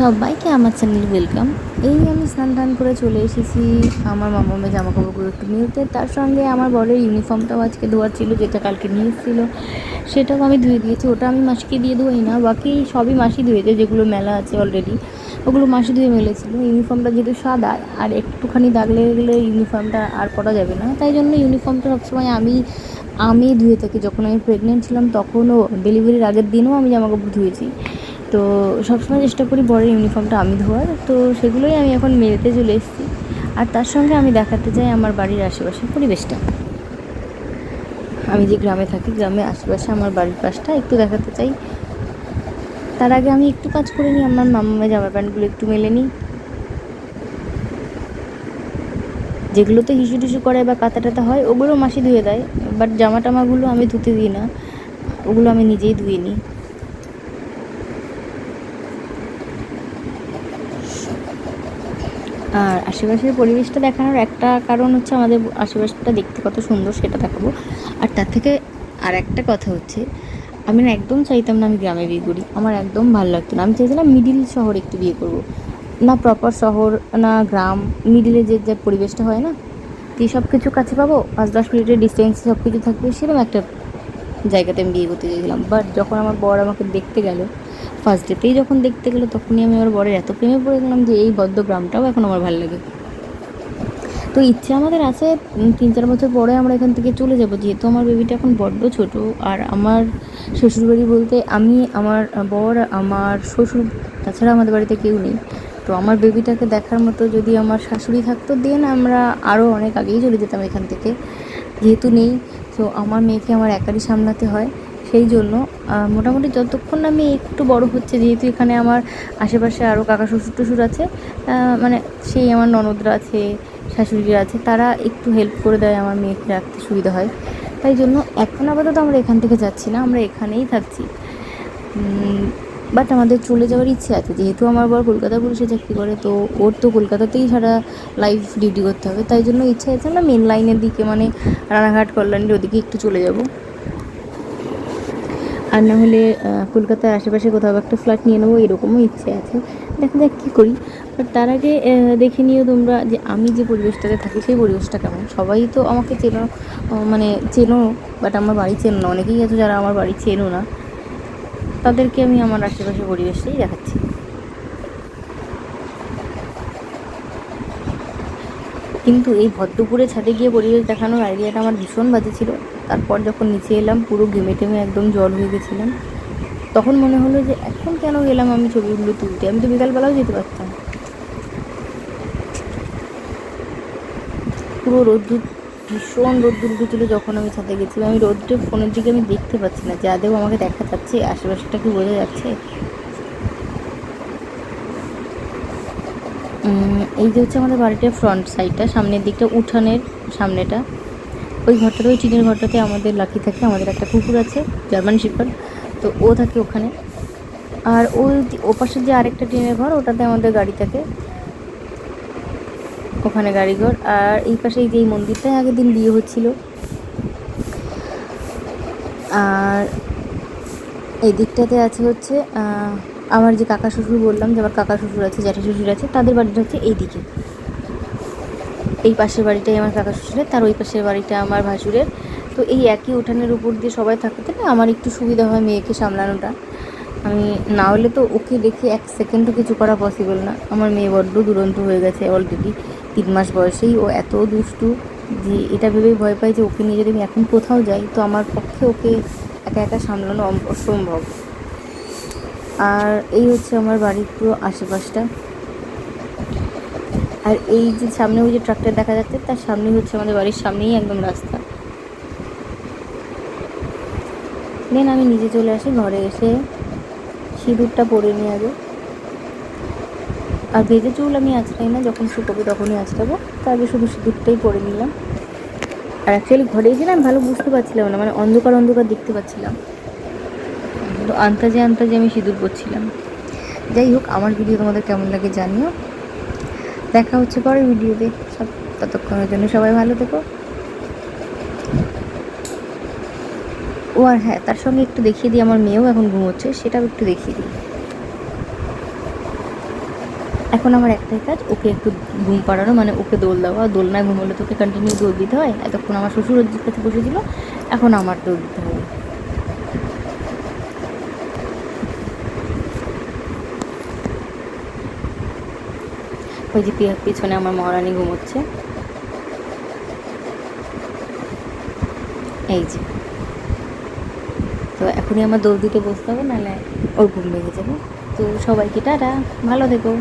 সবাইকে আমার চ্যানেলে ওয়েলকাম। এই আমি স্নান টান করে চলে এসেছি আমার মামামের জামা কাপড়গুলো একটু নিতে। তার সঙ্গে আমার বরের ইউনিফর্মটাও আজকে ধোয়ার ছিল, যেটা কালকে নিয়ে এসেছিলো, সেটাও আমি ধুয়ে দিয়েছি। ওটা আমি মাসিকে দিয়ে ধোই না, বাকি সবই মাসি ধুয়েছে, যেগুলো মেলা আছে অলরেডি ওগুলো মাসি ধুয়ে মেলেছিল। ইউনিফর্মটা যেহেতু সাদা আর একটুখানি দাগ লেগে গেলে ইউনিফর্মটা আর পরা যাবে না, তাই জন্য ইউনিফর্মটা সবসময় আমি ধুয়ে থাকি। যখন আমি প্রেগনেন্ট ছিলাম তখনও, ডেলিভারির আগের দিনও আমি জামা কাপড় ধুয়েছি। তো সবসময় চেষ্টা করি বরের ইউনিফর্মটা আমি ধোয়ার, তো সেগুলোই আমি এখন মেলতে চলে এসেছি। আর তার সঙ্গে আমি দেখাতে চাই আমার বাড়ির আশেপাশের পরিবেশটা। আমি যে গ্রামে থাকি, গ্রামের আশেপাশে আমার বাড়ির পাশটা একটু দেখাতে চাই। তার আগে আমি একটু কাজ করে নিই, আমার মামামের জামা প্যান্টগুলো একটু মেলে নিই। যেগুলোতে হিসু টিসু করে বা কাঁথা টাতা হয় ওগুলো মাসি ধুয়ে দেয়, বাট জামা টামাগুলো আমি ধুতে দিই না, ওগুলো আমি নিজেই ধুয়ে নিই। আর আশেপাশের পরিবেশটা দেখানোর একটা কারণ হচ্ছে আমাদের আশেপাশটা দেখতে কত সুন্দর, সেটা দেখাবো। আর তার থেকে আর একটা কথা হচ্ছে, আমি না একদম চাইতাম না আমি গ্রামে বিয়ে করি, আমার একদম ভালো লাগতো না। আমি চাইছিলাম মিডিল শহরে একটু বিয়ে করবো, না প্রপার শহর না গ্রাম, মিডিলে যে যে পরিবেশটা হয় না, যে সব কিছু কাছে পাবো, 5-10 মিনিটের ডিস্টেন্সে সব কিছু থাকবে, সেরকম একটা জায়গাতে আমি বিয়ে করতে চাইছিলাম। বাট যখন আমার বর আমাকে দেখতে গেল, ফার্স্ট ডেতেই যখন দেখতে গেলো, তখনই আমি আমার বরের এত প্রেমে পড়ে গেলাম যে এই বদ্ধ গ্রামটাও এখন আমার ভালো লাগে। তো ইচ্ছে আমাদের আছে 3-4 বছর পরে আমরা এখান থেকে চলে যাব, যেহেতু আমার বেবিটা এখন বড্ড ছোট। আর আমার শ্বশুরবাড়ি বলতে আমি, আমার বর, আমার শ্বশুর, তাছাড়া আমাদের বাড়িতে কেউ নেই। তো আমার বেবিটাকে দেখার মতো যদি আমার শাশুড়ি থাকতো, দেন আমরা আরও অনেক আগেই চলে যেতাম এখান থেকে। যেহেতু নেই, তো আমার মেয়েকে আমার একারই সামলাতে হয়। সেই জন্য মোটামুটি যতক্ষণ না মেয়ে একটু বড় হচ্ছে, যেহেতু এখানে আমার আশেপাশে আরও কাকা শ্বশুর টশুর আছে, মানে সেই আমার ননদরা আছে, শাশুড়িরা আছে, তারা একটু হেল্প করে দেয়, আমার মেয়েকে রাখতে সুবিধা হয়। তাই জন্য এখন আপাতত আমরা এখান থেকে যাচ্ছি না, আমরা এখানেই থাকছি। বাট আমাদের চলে যাওয়ার ইচ্ছে আছে, যেহেতু আমার বর কলকাতা পুলিশে চাকরি করে, তো ওর তো কলকাতাতেই সারা লাইফ ডিউটি করতে হবে। তাই জন্য ইচ্ছে আছে আমরা মেন লাইনের দিকে, মানে রানাঘাট, কল্যাণীর ওদিকে একটু চলে যাব। আর না হলে কলকাতার আশেপাশে কোথাও একটা ফ্ল্যাট নিয়ে নেবো, এরকমও ইচ্ছে আছে। দেখা যাক কী করি। বাট তার আগে দেখে নিও তোমরা যে আমি যে পরিবেশটাতে থাকি সেই পরিবেশটা কেমন। সবাই তো আমাকে চেনো, মানে চেনো, বাট আমার বাড়ি চেনো না। অনেকেই আছে যারা আমার বাড়ি চেনো না, তাদেরকে আমি আমার আশেপাশের পরিবেশটাই দেখাচ্ছি। কিন্তু এই ভদ্রপুরে ছাদে গিয়ে পরিবেশ দেখানোর আইডিয়াটা আমার ভীষণ বাজে ছিল। তারপর যখন নিচে এলাম, পুরো ঘেমে টেমে একদম জল হয়ে গেছিলাম। তখন মনে হলো যে এখন কেন গেলাম আমি ছবিগুলো তুলতে, আমি তো বিকালবেলাও যেতে পারতাম। পুরো রোদ্দুর, ভীষণ রোদ্দুর উঠেছিলো যখন আমি ছাদে গেছিলাম। আমি রোদ্রে ফোনের দিকে আমি দেখতে পাচ্ছি না, যা দেও আমাকে দেখা যাচ্ছে, আশেপাশটা কি বোঝা যাচ্ছে। এই যে হচ্ছে আমাদের বাড়িটার ফ্রন্ট সাইডটা, সামনের দিকটা, উঠানের সামনেটা, ওই ঘরটাতে, ওই টিনের ঘরটাতে আমাদের লাকি থাকে। আমাদের একটা কুকুর আছে, জার্মান শেপার্ড, তো ও থাকে ওখানে। আর ওই ওপাশের যে আরেকটা টিনের ঘর, ওটাতে আমাদের গাড়ি থাকে, ওখানে গাড়িঘর। আর এই পাশে এই যে এই মন্দিরটায় আগের দিন বিয়ে হচ্ছিল। আর এই দিকটাতে আছে হচ্ছে আমার যে কাকা শ্বশুর বললাম, যে আমার কাকা শ্বশুর আছে, জ্যাঠা শ্বশুর আছে, তাদের বাড়িটা হচ্ছে এই দিকে। এই পাশের বাড়িটাই আমার কাকা শ্বশুরের, তার ওই পাশের বাড়িটা আমার ভাসুরের। তো এই একই উঠানের উপর দিয়ে সবাই থাকতে না, আমার একটু সুবিধা হয় মেয়েকে সামলানোটা। আমি না হলে তো ওকে দেখে 1 সেকেন্ডও কিছু করা পসিবল না। আমার মেয়ে বড্ড দুরন্ত হয়ে গেছে অলরেডি, 3 মাস বয়সেই ও এত দুষ্টু যে এটা ভেবেই ভয় পাই যে ওকে নিয়ে যদি আমি এখন কোথাও যাই, তো আমার পক্ষে ওকে একা একা সামলানো অসম্ভব। আর এই হচ্ছে আমার বাড়ির পুরো আশেপাশটা। আর এই যে সামনে ওই যে ট্রাকটা দেখা যাচ্ছে, তার সামনেই হচ্ছে আমাদের বাড়ির সামনেই একদম রাস্তা। দেন আমি নিজে চলে আসি ঘরে, এসে সিঁদুরটা পরে নিই আগে। আর ভেজে চুল আমি আঁচড়াই না, যখন শুকোবে তখনই আঁচড়াবো, তো আগে শুধু সিঁদুরটাই পরে নিলাম। আর অ্যাকচুয়ালি ঘরে এসে না আমি ভালো বুঝতে পারছিলাম না, মানে অন্ধকার অন্ধকার দেখতে পাচ্ছিলাম, তো আন্তাজে আন্তাজে আমি সিঁদুর পরছিলাম। যাই হোক, আমার ভিডিও তোমাদের কেমন লাগে জানিও। দেখা হচ্ছে পরের ভিডিওতে। সব ততক্ষণের জন্য সবাই ভালো থেকো। ও আর হ্যাঁ, তার সঙ্গে একটু দেখিয়ে দিই, আমার মেয়েও এখন ঘুমোচ্ছে, সেটাও একটু দেখিয়ে দিই। এখন আমার একটাই কাজ, ওকে একটু ঘুম পাড়ানো, মানে ওকে দোল দেওয়া। দোলনায় ঘুমোলে তোকে কন্টিনিউ দোল দিতে হয়। এতক্ষণ আমার শ্বশুর ওর কাছে বসেছিল, এখন আমার দোল দিতে হবে। ওই যে পিছনে আমার মহারানী ঘুমোচ্ছে, এই যে। তো এখনই আমার দোল দিতে বসতে হবে, নাহলে ওর ঘুম ভেঙে যাবে। তো সবাইকে টাটা, ভালো থেকো।